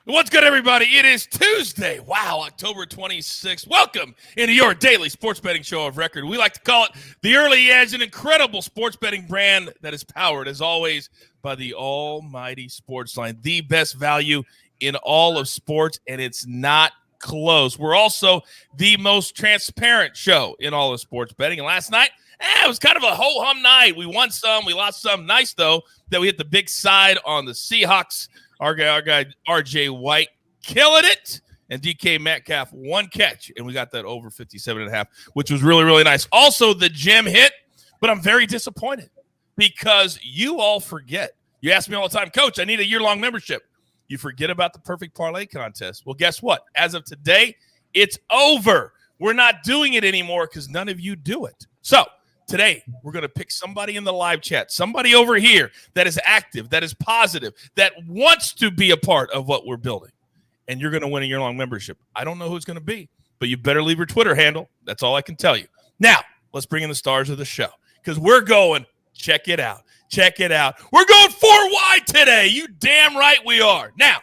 What's good, everybody? It is Tuesday. Wow, October 26th. Welcome into your daily sports betting show of record. We like to call it The Early Edge, an incredible sports betting brand that is powered, as always, by the almighty SportsLine, the best value in all of sports, and it's not close. We're also the most transparent show in all of sports betting. And last night, it was kind of a ho-hum night. We won some, we lost some. Nice, though, that we hit the big side on the Seahawks. Our guy, R.J. White, killing it. And DK Metcalf, one catch. And we got that over 57.5, which was really, really nice. Also, the gym hit, but I'm very disappointed because you all forget. You ask me all the time, Coach, I need a year-long membership. You forget about the Perfect Parlay contest. Well, guess what? As of today, it's over. We're not doing it anymore because none of you do it. So, today, we're going to pick somebody in the live chat, somebody over here that is active, that is positive, that wants to be a part of what we're building. And you're going to win a year-long membership. I don't know who it's going to be, but you better leave your Twitter handle. That's all I can tell you. Now, let's bring in the stars of the show because we're going, check it out. Check it out. We're going 4 wide today. You damn right we are. Now,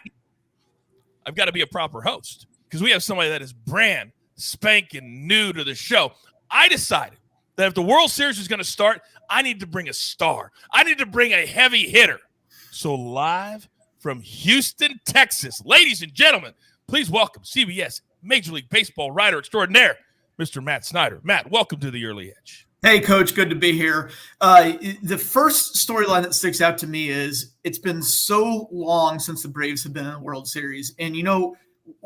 I've got to be a proper host because we have somebody that is brand spanking new to the show. I decided that if the World Series is going to start, I need to bring a star. I need to bring a heavy hitter. So live from Houston, Texas, ladies and gentlemen, please welcome CBS Major League Baseball writer extraordinaire, Mr. Matt Snyder. Matt, welcome to the Early Edge. Hey, Coach, good to be here. The first storyline that sticks out to me is it's been so long since the Braves have been in the World Series. And, you know,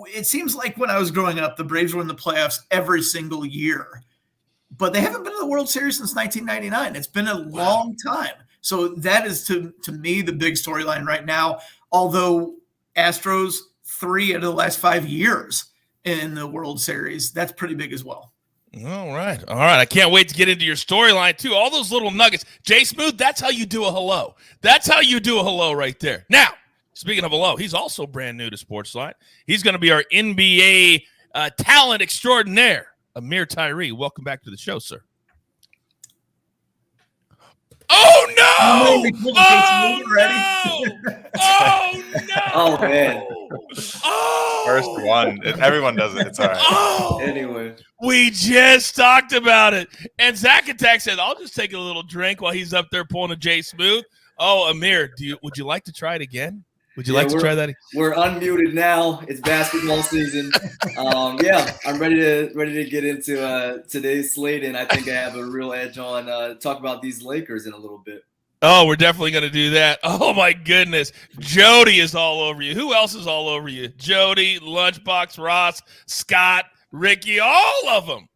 it seems like when I was growing up, the Braves were in the playoffs every single year. But they haven't been in the World Series since 1999. It's been a long time. So that is, to me, the big storyline right now. Although Astros 3 out of the last 5 years in the World Series, that's pretty big as well. All right. I can't wait to get into your storyline, too. All those little nuggets. Jay Smooth, that's how you do a hello. That's how you do a hello right there. Now, speaking of hello, he's also brand new to SportsLine. He's going to be our NBA talent extraordinaire. Ameer Tyree, welcome back to the show, sir. Oh, no! Oh, no! Oh, no! Oh, man. Oh! First one. Everyone does it. It's all right. Oh! Anyway. We just talked about it. And Zack said, I'll just take a little drink while he's up there pulling a J Smooth. Oh, Ameer, would you like to try it again? Would you like to try that? We're unmuted now. It's basketball season. I'm ready to get into today's slate, and I think I have a real edge on talk about these Lakers in a little bit. Oh, we're definitely going to do that. Oh, my goodness. Jody is all over you. Who else is all over you? Jody, Lunchbox, Ross, Scott, Ricky, all of them.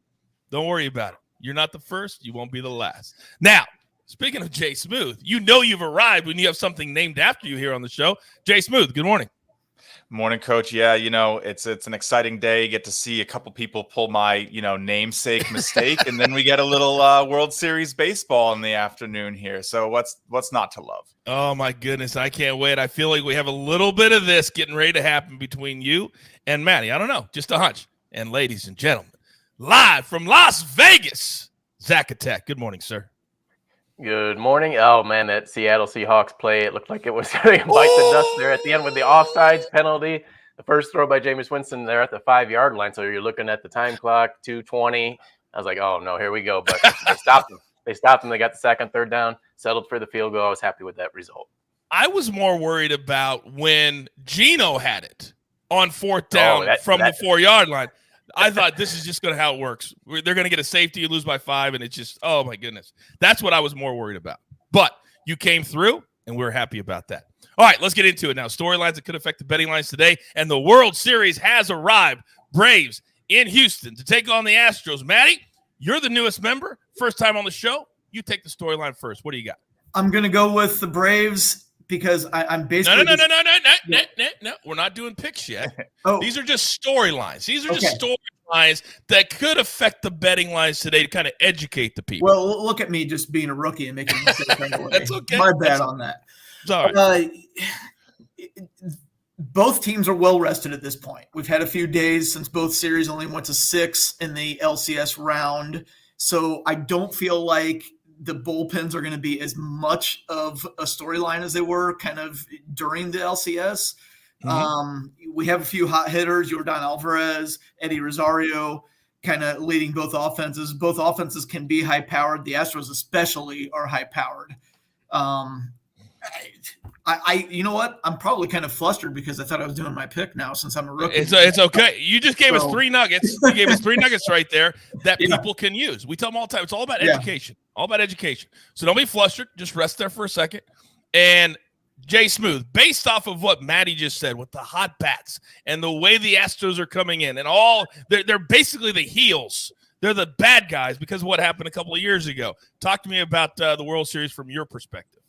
Don't worry about it. You're not the first. You won't be the last. Now, speaking of Jay Smooth, you know you've arrived when you have something named after you here on the show. Jay Smooth, good morning. Morning, Coach. Yeah, it's an exciting day. You get to see a couple people pull my, namesake mistake, and then we get a little World Series baseball in the afternoon here. So what's not to love? Oh, my goodness. I can't wait. I feel like we have a little bit of this getting ready to happen between you and Maddie. I don't know. Just a hunch. And ladies and gentlemen, live from Las Vegas, Zack. Good morning, sir. Good morning. Oh, man, that Seattle Seahawks play, it looked like it was going to bite the dust there at the end with the offsides penalty. The first throw by Jameis Winston there at the 5-yard line. So you're looking at the time clock, 2:20. I was like, oh, no, here we go. But they stopped them. They got the second, third down, settled for the field goal. I was happy with that result. I was more worried about when Geno had it on fourth down from the 4-yard line. I thought this is just going to how it works. They're going to get a safety, you lose by 5, and it's just, oh, my goodness. That's what I was more worried about. But you came through, and we're happy about that. All right, let's get into it now. Storylines that could affect the betting lines today, and the World Series has arrived. Braves in Houston to take on the Astros. Maddie, you're the newest member, first time on the show. You take the storyline first. What do you got? I'm going to go with the Braves because I'm basically No. We're not doing picks yet. Oh. These are just storylines. These are just storylines that could affect the betting lines today to kind of educate the people. Well, look at me just being a rookie and making a mistake. That's okay. My bad on that. Sorry. Both teams are well rested at this point. We've had a few days since both series only went to 6 in the LCS round. So I don't feel like the bullpens are going to be as much of a storyline as they were kind of during the LCS. We have a few hot hitters, Yordan Alvarez, Eddie Rosario, kind of leading both offenses. Both offenses can be high-powered. The Astros especially are high-powered. You know what? I'm probably kind of flustered because I thought I was doing my pick now since I'm a rookie. It's okay. You just gave us 3 nuggets. You gave us 3 nuggets right there that people can use. We tell them all the time. It's all about education. All about education. So don't be flustered. Just rest there for a second. And Jay Smooth, based off of what Maddie just said with the hot bats and the way the Astros are coming in and they're basically the heels. They're the bad guys because of what happened a couple of years ago. Talk to me about the World Series from your perspective.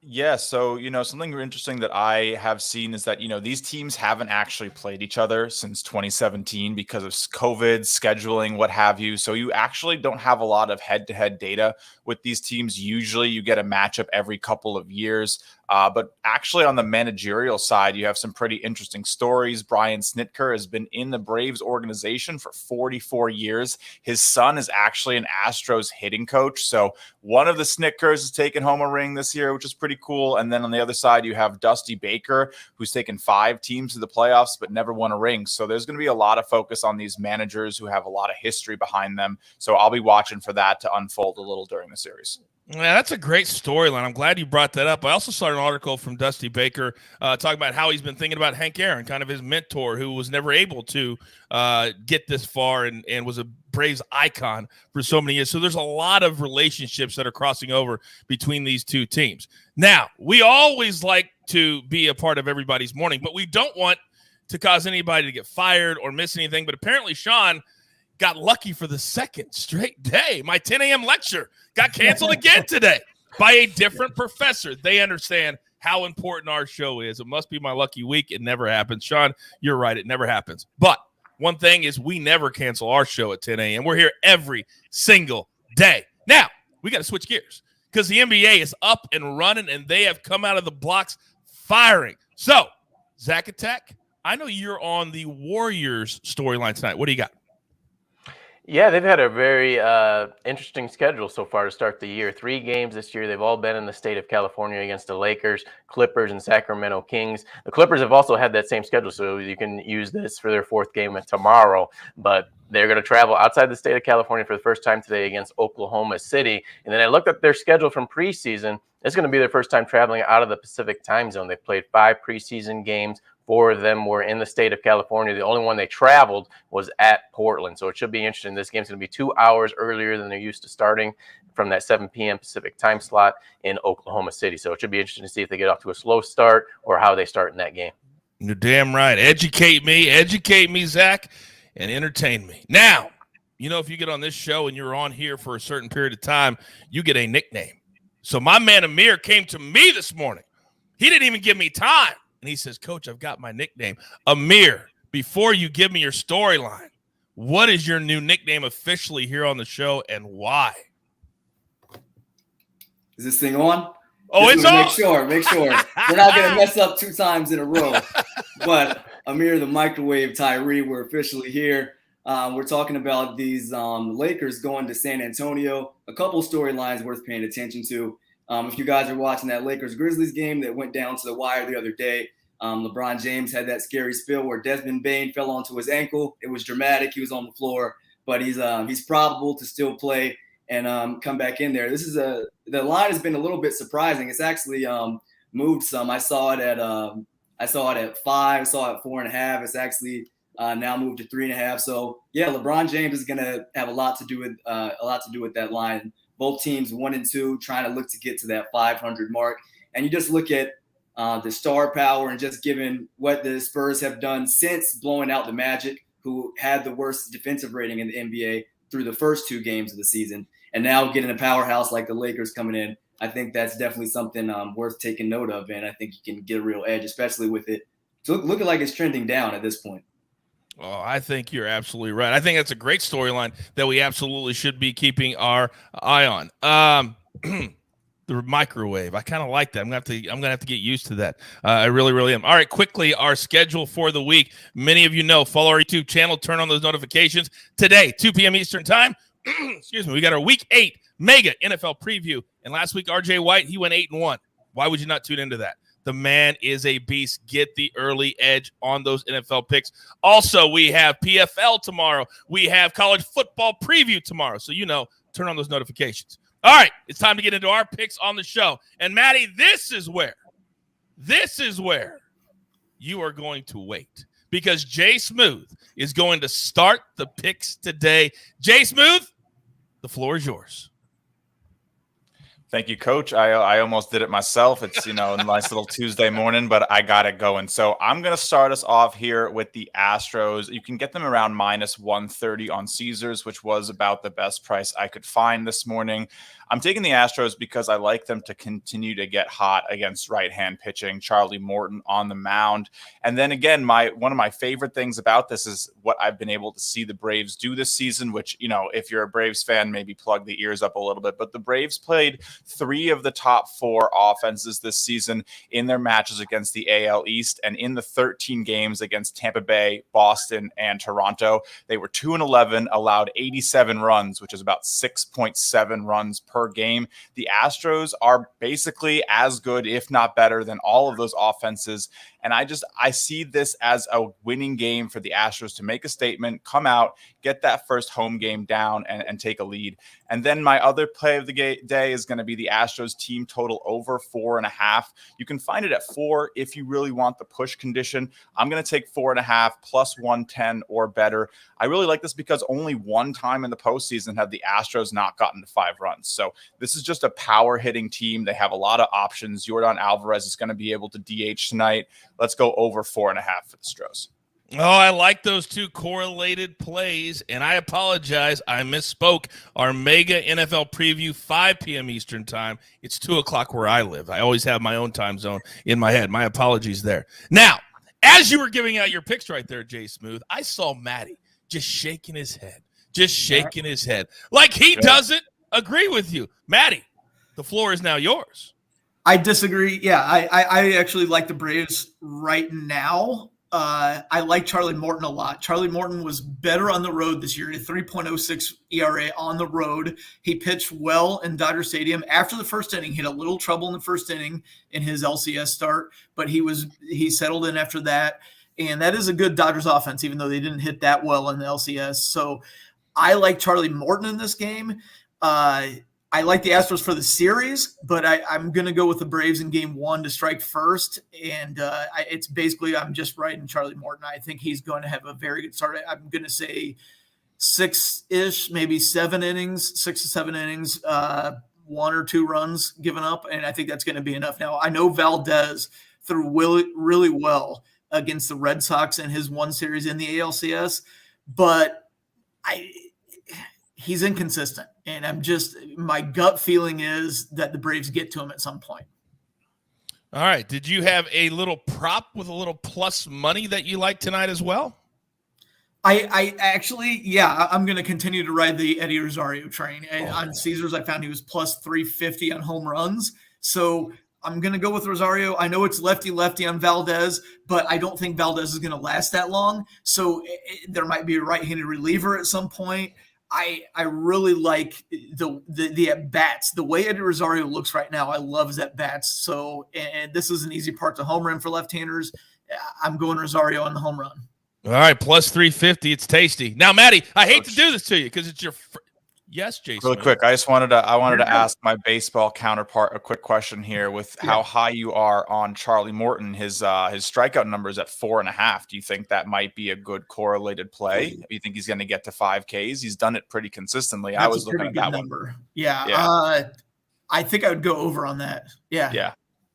Yeah, so, something interesting that I have seen is that, these teams haven't actually played each other since 2017 because of COVID, scheduling, what have you. So you actually don't have a lot of head-to-head data with these teams. Usually you get a matchup every couple of years. But actually on the managerial side, you have some pretty interesting stories. Brian Snitker has been in the Braves organization for 44 years. His son is actually an Astros hitting coach. So one of the Snitkers has taken home a ring this year, which is pretty cool. And then on the other side, you have Dusty Baker, who's taken 5 teams to the playoffs, but never won a ring. So there's going to be a lot of focus on these managers who have a lot of history behind them. So I'll be watching for that to unfold a little during the series. Yeah, that's a great storyline. I'm glad you brought that up. I also saw an article from Dusty Baker talking about how he's been thinking about Hank Aaron, kind of his mentor, who was never able to get this far and was a Braves icon for so many years. So there's a lot of relationships that are crossing over between these two teams. Now, we always like to be a part of everybody's morning, but we don't want to cause anybody to get fired or miss anything. But apparently, Sean got lucky for the second straight day. My 10 a.m. lecture got canceled again today by a different professor. They understand how important our show is. It must be my lucky week. It never happens. Sean, you're right. It never happens. But one thing is we never cancel our show at 10 a.m. We're here every single day. Now, we got to switch gears because the NBA is up and running, and they have come out of the blocks firing. So, Zack Attack, I know you're on the Warriors storyline tonight. What do you got? Yeah, they've had a very interesting schedule so far to start the year. 3 games this year. They've all been in the state of California against the Lakers, Clippers, and Sacramento Kings. The Clippers have also had that same schedule, so you can use this for their 4th game tomorrow. But they're going to travel outside the state of California for the first time today against Oklahoma City. And then I looked at their schedule from preseason. It's going to be their first time traveling out of the Pacific time zone. They've played 5 preseason games. 4 of them were in the state of California. The only one they traveled was at Portland. So it should be interesting. This game's going to be 2 hours earlier than they're used to starting from that 7 p.m. Pacific time slot in Oklahoma City. So it should be interesting to see if they get off to a slow start or how they start in that game. You're damn right. Educate me, Zach, and entertain me. Now, if you get on this show and you're on here for a certain period of time, you get a nickname. So my man Ameer came to me this morning. He didn't even give me time. And he says, Coach, I've got my nickname. Ameer, before you give me your storyline, what is your new nickname officially here on the show and why? Is this thing on? Oh, it's on. Make sure. We're not going to mess up 2 times in a row. But Ameer, the microwave Tyree, we're officially here. We're talking about these Lakers going to San Antonio. A couple storylines worth paying attention to. If you guys are watching that Lakers-Grizzlies game that went down to the wire the other day, LeBron James had that scary spill where Desmond Bane fell onto his ankle. It was dramatic. He was on the floor, but he's probable to still play and come back in there. The line has been a little bit surprising. It's actually moved some. I saw it at 5. I saw it at 4.5. It's actually now moved to 3.5. So yeah, LeBron James is going to have a lot to do with that line. Both teams 1 and 2 trying to look to get to that 500 mark. And you just look at the star power and just given what the Spurs have done since blowing out the Magic, who had the worst defensive rating in the NBA through the first 2 games of the season. And now getting a powerhouse like the Lakers coming in, I think that's definitely something worth taking note of. And I think you can get a real edge, especially with it looking like it's trending down at this point. Oh, I think you're absolutely right. I think that's a great storyline that we absolutely should be keeping our eye on. The microwave. I kind of like that. I'm gonna have to get used to that. I really, really am. All right, quickly, our schedule for the week. Many of you know, follow our YouTube channel, turn on those notifications. Today, 2 p.m. Eastern time. Excuse me. We got our Week 8 mega NFL preview. And last week, RJ White, he went 8-1. Why would you not tune into that? The man is a beast. Get the early edge on those NFL picks. Also, we have PFL tomorrow. We have college football preview tomorrow. So, turn on those notifications. All right, it's time to get into our picks on the show. And, Maddie, this is where you are going to wait, because Jay Smooth is going to start the picks today. Jay Smooth, the floor is yours. Thank you, Coach. I almost did it myself. It's, a nice little Tuesday morning, but I got it going. So I'm going to start us off here with the Astros. You can get them around -130 on Caesars, which was about the best price I could find this morning. I'm taking the Astros because I like them to continue to get hot against right-hand pitching. Charlie Morton on the mound. And then again, one of my favorite things about this is what I've been able to see the Braves do this season, which, if you're a Braves fan, maybe plug the ears up a little bit. But the Braves played 3 of the top 4 offenses this season in their matches against the AL East, and in the 13 games against Tampa Bay, Boston, and Toronto, they were 2-11, allowed 87 runs, which is about 6.7 runs per game. The Astros are basically as good, if not better, than all of those offenses. And I see this as a winning game for the Astros to make a statement, come out, get that first home game down, and take a lead. And then my other play of the day is going to be the Astros team total over 4.5. You can find it at 4 if you really want the push condition. I'm going to take 4.5 plus 110 or better. I really like this because only one time in the postseason have the Astros not gotten to 5 runs. So this is just a power hitting team. They have a lot of options. Yordan Alvarez is going to be able to DH tonight. Let's go over 4.5 for the Stros. Oh, I like those two correlated plays, and I apologize. I misspoke. Our mega NFL preview, 5 p.m. Eastern time. It's 2 o'clock where I live. I always have my own time zone in my head. My apologies there. Now, as you were giving out your picks right there, Jay Smooth, I saw Matty just shaking his head, like he doesn't agree with you. Matty, the floor is now yours. I disagree. Yeah, I actually like the Braves right now. I like Charlie Morton a lot. Charlie Morton was better on the road this year, a 3.06 ERA on the road. He pitched well in Dodger Stadium. After the first inning, he had a little trouble in the first inning in his LCS start, but he settled in after that. And that is a good Dodgers offense, even though they didn't hit that well in the LCS. So I like Charlie Morton in this game. I like the Astros for the series, but I'm going to go with the Braves in game 1 to strike first. And it's basically I'm just riding Charlie Morton. I think he's going to have a very good start. I'm going to say 6-ish, maybe 7 innings, 6 to 7 innings, 1 or 2 runs given up. And I think that's going to be enough. Now, I know Valdez threw really well against the Red Sox in his one series in the ALCS, but he's inconsistent. And my gut feeling is that the Braves get to him at some point. All right. Did you have a little prop with a little plus money that you like tonight as well? I actually, yeah, I'm going to continue to ride the Eddie Rosario train. And on Caesars, I found he was plus 350 on home runs. So I'm going to go with Rosario. I know it's lefty on Valdez, but I don't think Valdez is going to last that long. So there might be a right-handed reliever at some point. I really like the at-bats. The way Eddie Rosario looks right now, I love his at-bats. So, and this is an easy part to home run for left-handers. I'm going Rosario on the home run. All right, plus 350. It's tasty. Now, Matty, I hate to do this to you because it's your yes, Jason. Really quick, I wanted to ask my baseball counterpart a quick question here with how high you are on Charlie Morton. His strikeout number is at 4.5. Do you think that might be a good correlated play? Do you think he's going to get to 5 Ks? He's done it pretty consistently. That's I was looking at that number. One. Yeah. I think I would go over on that. Yeah. Yeah.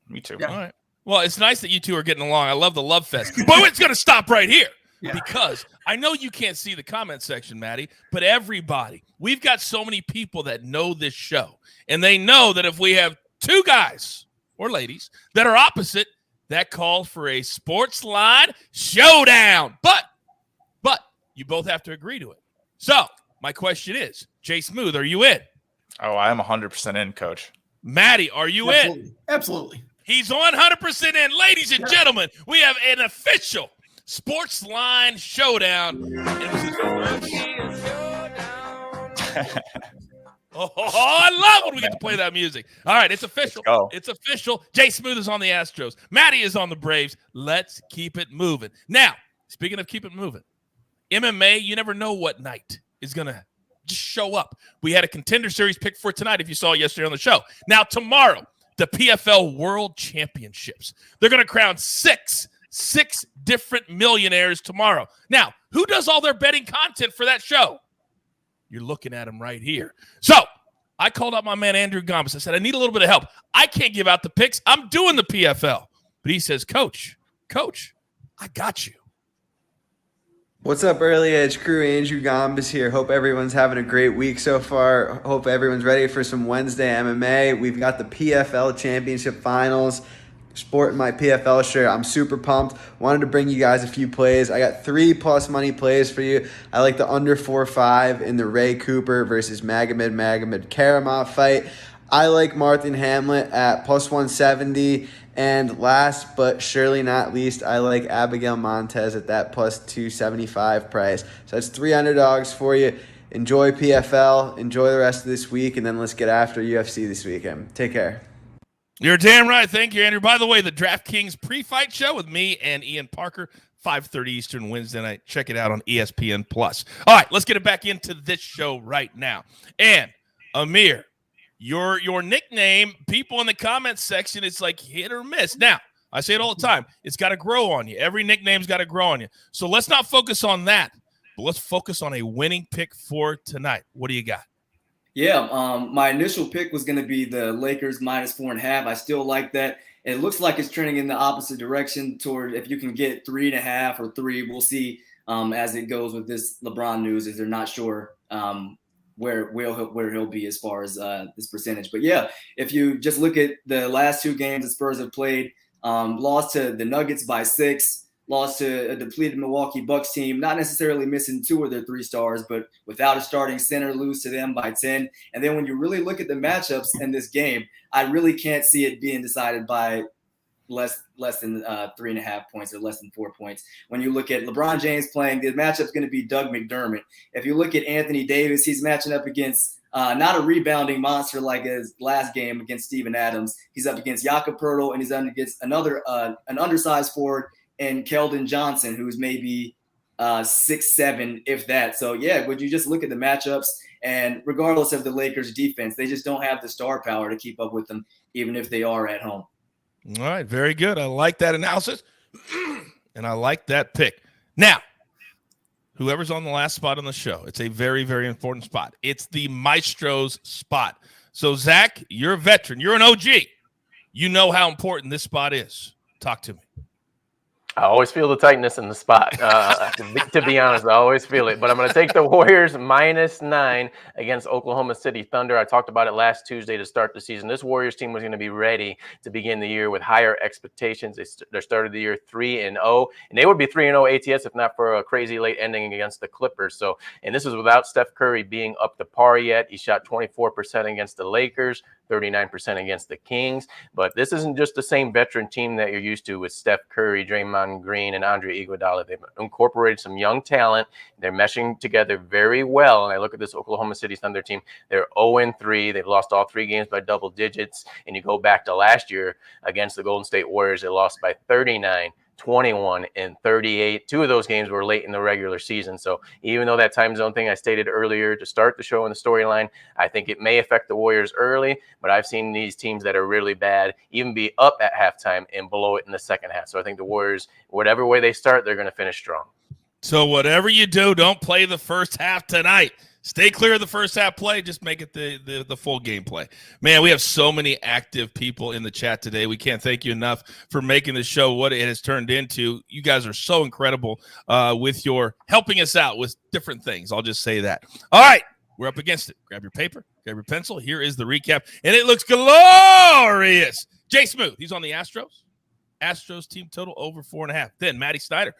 Me too. Yeah. All right. Well, it's nice that you two are getting along. I love the love fest. But it's going to stop right here. Yeah. Because I know you can't see the comment section, Matty, but everybody, we've got so many people that know this show, and they know that if we have 2 guys or ladies that are opposite, that calls for a SportsLine showdown. But you both have to agree to it. So my question is, Jay Smooth, are you in? Oh, I am 100% in, Coach. Matty, are you in? Absolutely. He's 100% in. Ladies and gentlemen, we have an official SportsLine showdown. Oh, I love when we get to play that music. All right, it's official. Let's go. It's official. Jay Smooth is on the Astros. Matty is on the Braves. Let's keep it moving. Now, speaking of keep it moving, MMA, you never know what night is going to just show up. We had a Contender Series pick for tonight if you saw yesterday on the show. Now, tomorrow, the PFL World Championships. They're going to crown six different millionaires tomorrow. Now, who does all their betting content for that show? You're looking at him right here. So I called up my man, Andrew Gomes. I said, I need a little bit of help. I can't give out the picks. I'm doing the PFL. But he says, Coach, I got you. What's up, Early Edge crew? Andrew Gomes here. Hope everyone's having a great week so far. Hope everyone's ready for some Wednesday MMA. We've got the PFL Championship Finals. Sporting my PFL shirt. I'm super pumped. Wanted to bring you guys a few plays. I got 3+ money plays for you. I like the under 4-5 in the Ray Cooper versus Magomed Karamov fight. I like Martin Hamlet at +170. And last but surely not least, I like Abigail Montez at that +275 price. So that's 3 underdogs for you. Enjoy PFL. Enjoy the rest of this week. And then let's get after UFC this weekend. Take care. You're damn right. Thank you, Andrew. By the way, the DraftKings pre-fight show with me and Ian Parker, 5:30 Eastern Wednesday night. Check it out on ESPN+. All right, let's get it back into this show right now. And, Ameer, your nickname, people in the comments section, it's like hit or miss. Now, I say it all the time. It's got to grow on you. Every nickname's got to grow on you. So let's not focus on that, but let's focus on a winning pick for tonight. What do you got? Yeah, my initial pick was going to be the Lakers -4.5. I still like that. It looks like it's trending in the opposite direction toward if you can get 3.5 or 3. We'll see as it goes with this LeBron news, as they're not sure where he'll be as far as this percentage. But yeah, if you just look at the last 2 games the Spurs have played, lost to the Nuggets by 6. Lost to a depleted Milwaukee Bucks team, not necessarily missing 2 of their 3 stars, but without a starting center, lose to them by 10. And then when you really look at the matchups in this game, I really can't see it being decided by less than 3.5 points or less than 4 points. When you look at LeBron James playing, the matchup's going to be Doug McDermott. If you look at Anthony Davis, he's matching up against not a rebounding monster like his last game against Steven Adams. He's up against Jakob Poeltl, and he's up against another an undersized forward, and Keldon Johnson, who's maybe 6'7", if that. So, yeah, would you just look at the matchups, and regardless of the Lakers' defense, they just don't have the star power to keep up with them, even if they are at home. All right, very good. I like that analysis, and I like that pick. Now, whoever's on the last spot on the show, it's a very, very important spot. It's the Maestro's spot. So, Zack, you're a veteran. You're an OG. You know how important this spot is. Talk to me. I always feel the tightness in the spot. To be honest, I always feel it. But I'm going to take the Warriors -9 against Oklahoma City Thunder. I talked about it last Tuesday to start the season. This Warriors team was going to be ready to begin the year with higher expectations. They started the year 3-0, and they would be 3-0 ATS if not for a crazy late ending against the Clippers. So, and this was without Steph Curry being up to par yet. He shot 24% against the Lakers, 39% against the Kings. But this isn't just the same veteran team that you're used to with Steph Curry, Draymond Green, and Andre Iguodala. They've incorporated some young talent. They're meshing together very well. And I look at this Oklahoma City Thunder team. They're 0-3. They've lost all 3 games by double digits. And you go back to last year against the Golden State Warriors, they lost by 39. 21 and 38. 2 of those games were late in the regular season. So even though that time zone thing I stated earlier to start the show in the storyline, I think it may affect the Warriors early, but I've seen these teams that are really bad even be up at halftime and below it in the second half. So I think the Warriors, whatever way they start, they're going to finish strong. So whatever you do, don't play the first half tonight. Stay clear of the first half play. Just make it the full game play. Man, we have so many active people in the chat today. We can't thank you enough for making the show what it has turned into. You guys are so incredible with your helping us out with different things. I'll just say that. All right, we're up against it. Grab your paper, grab your pencil. Here is the recap, and it looks glorious. Jay Smooth, he's on the Astros. Astros team total over 4.5. Then Matt Snyder,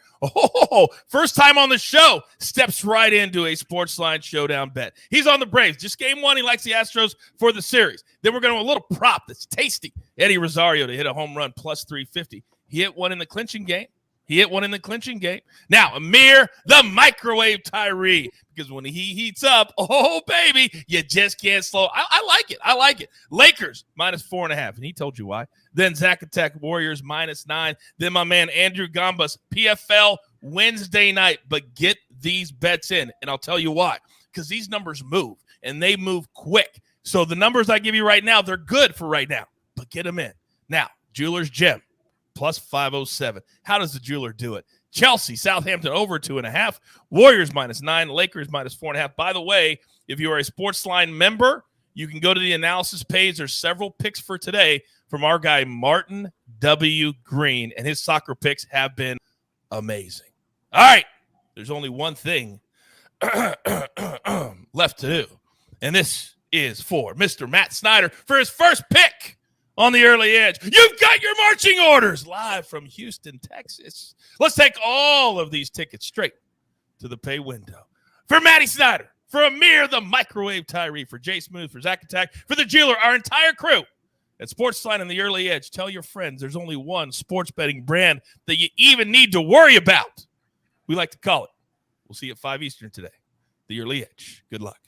first time on the show, steps right into a SportsLine showdown bet. He's on the Braves. Just game 1, he likes the Astros for the series. Then we're going to a little prop that's tasty. Eddie Rosario to hit a home run +350. He hit one in the clinching game. He hit one in the clinching game. Now, Ameer, the microwave Tyree, because when he heats up, oh, baby, you just can't slow. I like it. I like it. Lakers, -4.5, and he told you why. Then Zack Attack Warriors, -9. Then my man Andrew Gambas, PFL Wednesday night. But get these bets in, and I'll tell you why. Because these numbers move, and they move quick. So the numbers I give you right now, they're good for right now, but get them in. Now, Jeweler's Gem, +507. How does the jeweler do it? Chelsea, Southampton over 2.5. Warriors -9. Lakers -4.5. By the way, if you are a SportsLine member, you can go to the analysis page. There's several picks for today from our guy, Martin W. Green, and his soccer picks have been amazing. All right, there's only one thing left to do, and this is for Mr. Matt Snyder for his first pick on the early edge. You've got your marching orders live from Houston, Texas. Let's take all of these tickets straight to the pay window. For Matty Snyder, for Ameer, the microwave Tyree, for Jay Smooth, for Zack Attack, for the jeweler, our entire crew at SportsLine and the early edge. Tell your friends there's only one sports betting brand that you even need to worry about. We like to call it. We'll see you at 5 Eastern today. The early edge. Good luck.